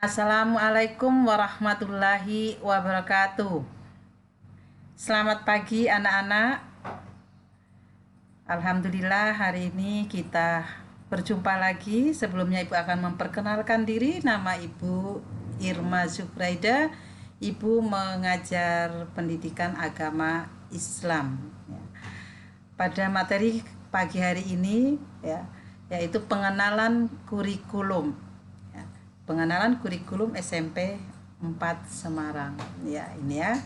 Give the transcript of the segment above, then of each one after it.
Assalamualaikum warahmatullahi wabarakatuh. Selamat pagi anak-anak. Alhamdulillah hari ini kita berjumpa lagi. Sebelumnya Ibu akan memperkenalkan diri. Nama Ibu Irma Zubraida. Ibu mengajar pendidikan agama Islam. Pada materi pagi hari ini yaitu pengenalan kurikulum. Pengenalan kurikulum SMP 4 Semarang. Ya, ini ya.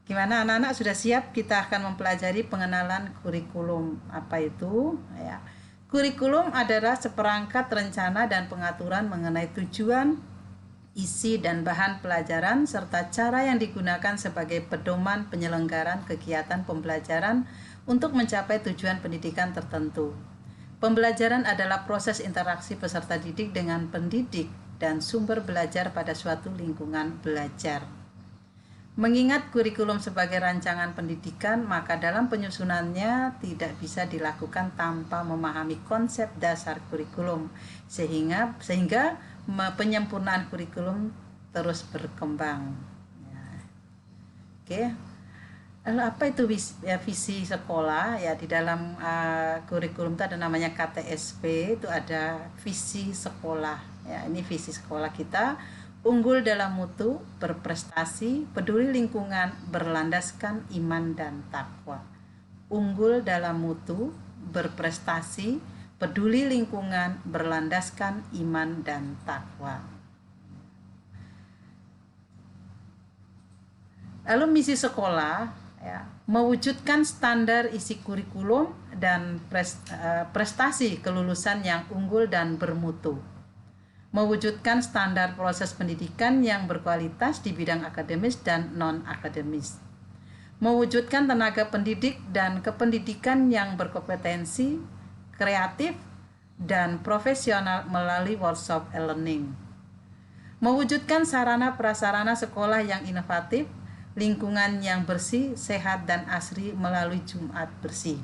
Gimana anak-anak, sudah siap? Kita akan mempelajari pengenalan kurikulum. Apa itu? Ya. Kurikulum adalah seperangkat rencana dan pengaturan mengenai tujuan, isi dan bahan pelajaran serta cara yang digunakan sebagai pedoman penyelenggaraan kegiatan pembelajaran untuk mencapai tujuan pendidikan tertentu. Pembelajaran adalah proses interaksi peserta didik dengan pendidik dan sumber belajar pada suatu lingkungan belajar. Mengingat kurikulum sebagai rancangan pendidikan, maka dalam penyusunannya tidak bisa dilakukan tanpa memahami konsep dasar kurikulum, sehingga penyempurnaan kurikulum terus berkembang. Oke. Lalu apa itu visi sekolah? Ya, di dalam kurikulum itu ada namanya KTSP, itu ada visi sekolah. Ya, ini visi sekolah kita: unggul dalam mutu, berprestasi, peduli lingkungan, berlandaskan iman dan takwa. Unggul dalam mutu, berprestasi, peduli lingkungan, berlandaskan iman dan takwa. Lalu misi sekolah, mewujudkan standar isi kurikulum dan prestasi kelulusan yang unggul dan bermutu. Mewujudkan standar proses pendidikan yang berkualitas di bidang akademis dan non-akademis. Mewujudkan tenaga pendidik dan kependidikan yang berkompetensi, kreatif, dan profesional melalui workshop e-learning. Mewujudkan sarana prasarana sekolah yang inovatif, lingkungan yang bersih, sehat, dan asri melalui Jumat bersih.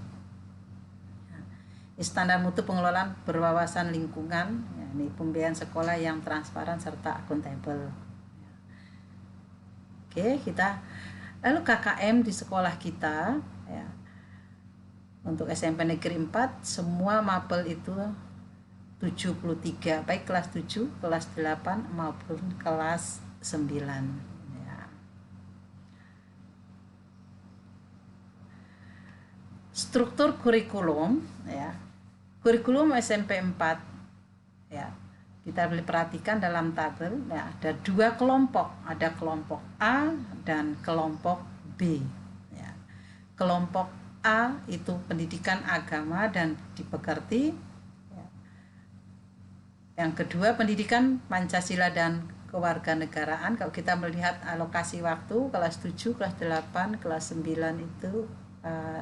Standar mutu pengelolaan berwawasan lingkungan, ini pembiayaan sekolah yang transparan serta akuntabel. Oke, kita lalu KKM di sekolah kita, ya. Untuk SMP Negeri 4 semua mapel itu 73, baik kelas 7, kelas 8 maupun kelas 9. Struktur kurikulum, ya. Kurikulum SMP 4, ya. Kita boleh perhatikan dalam tabel, ya, ada dua kelompok, ada kelompok A dan kelompok B, ya. Kelompok A itu pendidikan agama dan dipekerti, ya. Yang kedua pendidikan Pancasila dan kewarganegaraan. Kalau kita melihat alokasi waktu, kelas 7, kelas 8, kelas 9 itu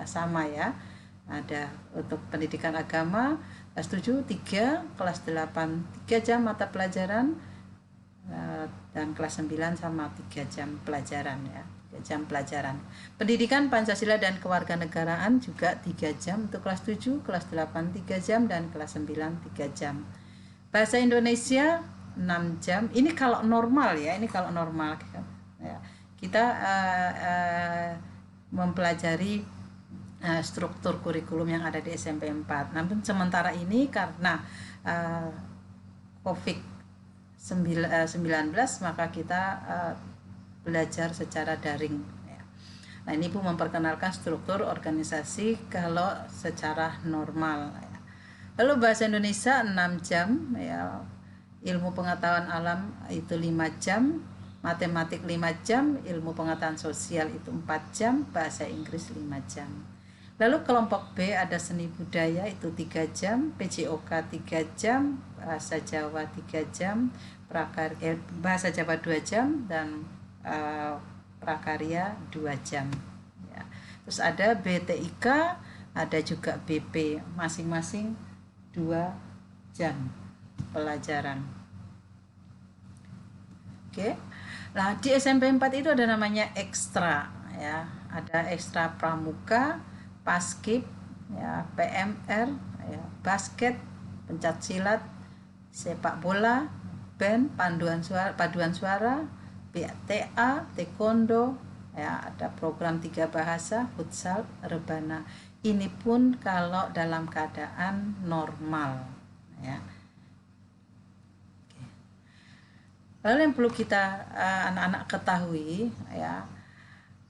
sama ya. Ada untuk pendidikan agama kelas 7 3, kelas 8 3 jam mata pelajaran, dan kelas 9 sama 3 jam pelajaran ya. 3 jam pelajaran. Pendidikan Pancasila dan kewarganegaraan juga 3 jam untuk kelas 7, kelas 8 3 jam, dan kelas 9 3 jam. Bahasa Indonesia 6 jam. Ini kalau normal ya, ini kalau normal ya. Kita mempelajari struktur kurikulum yang ada di SMP 4. Namun sementara ini karena COVID-19 maka kita belajar secara daring. Nah, ini Ibu memperkenalkan struktur organisasi kalau secara normal. Lalu bahasa Indonesia 6 jam, ya. Ilmu pengetahuan alam itu 5 jam, matematik 5 jam, ilmu pengetahuan sosial itu 4 jam, bahasa Inggris 5 jam. Lalu kelompok B ada seni budaya itu 3 jam, PJOK 3 jam, bahasa Jawa 3 jam, bahasa Jawa 2 jam, dan prakarya 2 jam. Ya. Terus ada BTIK, ada juga BP, masing-masing 2 jam pelajaran. Oke. Nah, di SMP 4 itu ada namanya ekstra, ya. Ada ekstra pramuka, paskib, ya, PMR, ya, basket, pencak silat, sepak bola, band, paduan suara, PTA, taekwondo, ya, ada program 3 bahasa, futsal, rebana. Ini pun kalau dalam keadaan normal, ya. Lalu yang perlu kita anak-anak ketahui, ya,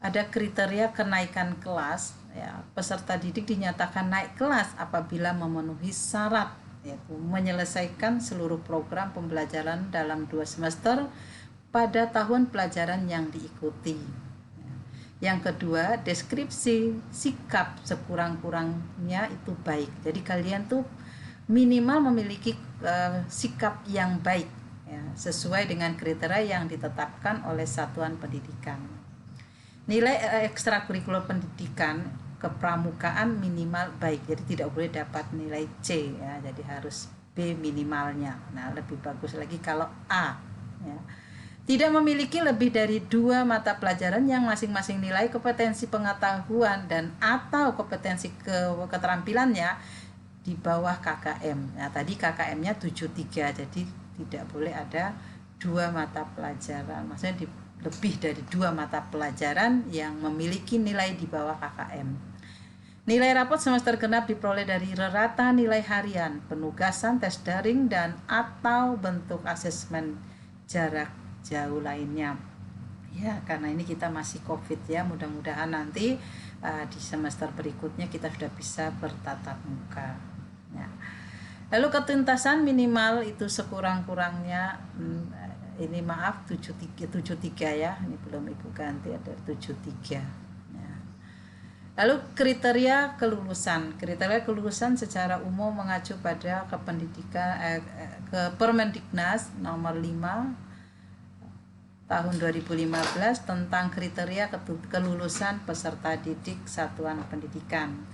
ada kriteria kenaikan kelas, ya. Peserta didik dinyatakan naik kelas apabila memenuhi syarat, yaitu menyelesaikan seluruh program pembelajaran dalam 2 semester pada tahun pelajaran yang diikuti. Yang kedua, deskripsi sikap sekurang-kurangnya itu baik. Jadi kalian tuh minimal memiliki sikap yang baik, ya, sesuai dengan kriteria yang ditetapkan oleh satuan pendidikan. Nilai ekstrakurikuler pendidikan kepramukaan minimal baik, jadi tidak boleh dapat nilai C, ya, jadi harus B minimalnya. Nah, lebih bagus lagi kalau A, ya. Tidak memiliki lebih dari 2 mata pelajaran yang masing-masing nilai kompetensi pengetahuan dan atau kompetensi keterampilannya di bawah KKM. Nah, tadi KKM-nya 73, jadi tidak boleh ada 2 mata pelajaran, maksudnya lebih dari 2 mata pelajaran yang memiliki nilai di bawah KKM. Nilai rapot semester genap diperoleh dari rata nilai harian, penugasan, tes daring, dan atau bentuk asesmen jarak jauh lainnya. Ya, karena ini kita masih COVID, ya, mudah-mudahan nanti di semester berikutnya kita sudah bisa bertatap muka. Ya. Lalu ketuntasan minimal itu sekurang-kurangnya ini maaf 73 ya, ini belum Ibu ganti, ada 73. Ya. Lalu kriteria kelulusan secara umum mengacu pada ke Permendiknas nomor 5 tahun 2015 tentang kriteria kelulusan peserta didik satuan pendidikan.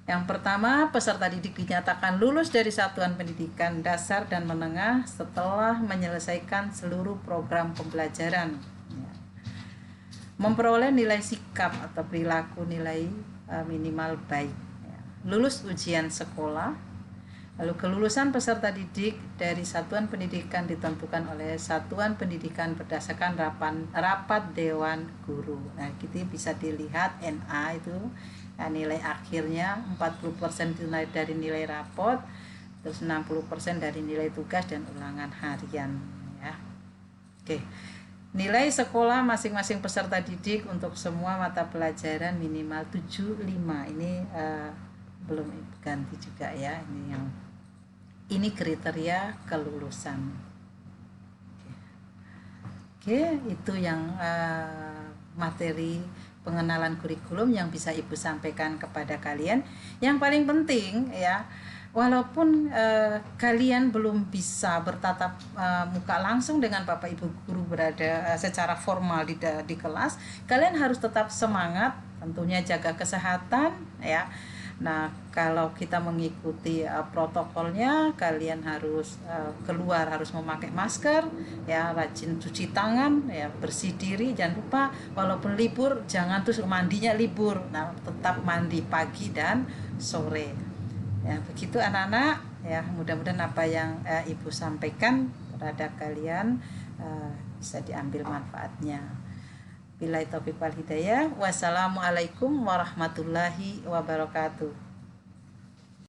Yang pertama, peserta didik dinyatakan lulus dari satuan pendidikan dasar dan menengah setelah menyelesaikan seluruh program pembelajaran. Memperoleh nilai sikap atau perilaku nilai minimal baik. Lulus ujian sekolah. Lalu kelulusan peserta didik dari satuan pendidikan ditentukan oleh satuan pendidikan berdasarkan rapat dewan guru. Nah, kita bisa dilihat NA itu, ya, nilai akhirnya 40% dari nilai rapot, terus 60% dari nilai tugas dan ulangan harian, ya. Oke. Nilai sekolah masing-masing peserta didik untuk semua mata pelajaran minimal 75. Ini belum ganti juga, ya. Ini kriteria kelulusan. Oke, itu yang materi pengenalan kurikulum yang bisa Ibu sampaikan kepada kalian. Yang paling penting, ya, walaupun kalian belum bisa bertatap muka langsung dengan Bapak Ibu guru berada secara formal di kelas, kalian harus tetap semangat, tentunya jaga kesehatan, ya. Nah, kalau kita mengikuti protokolnya, kalian harus keluar harus memakai masker, ya, rajin cuci tangan, ya, bersih diri, jangan lupa walaupun libur jangan terus mandinya libur. Nah, tetap mandi pagi dan sore. Ya, begitu anak-anak, ya, mudah-mudahan apa yang Ibu sampaikan terhadap kalian bisa diambil manfaatnya. Billahi taufiq wal hidayah. Wassalamualaikum warahmatullahi wabarakatuh.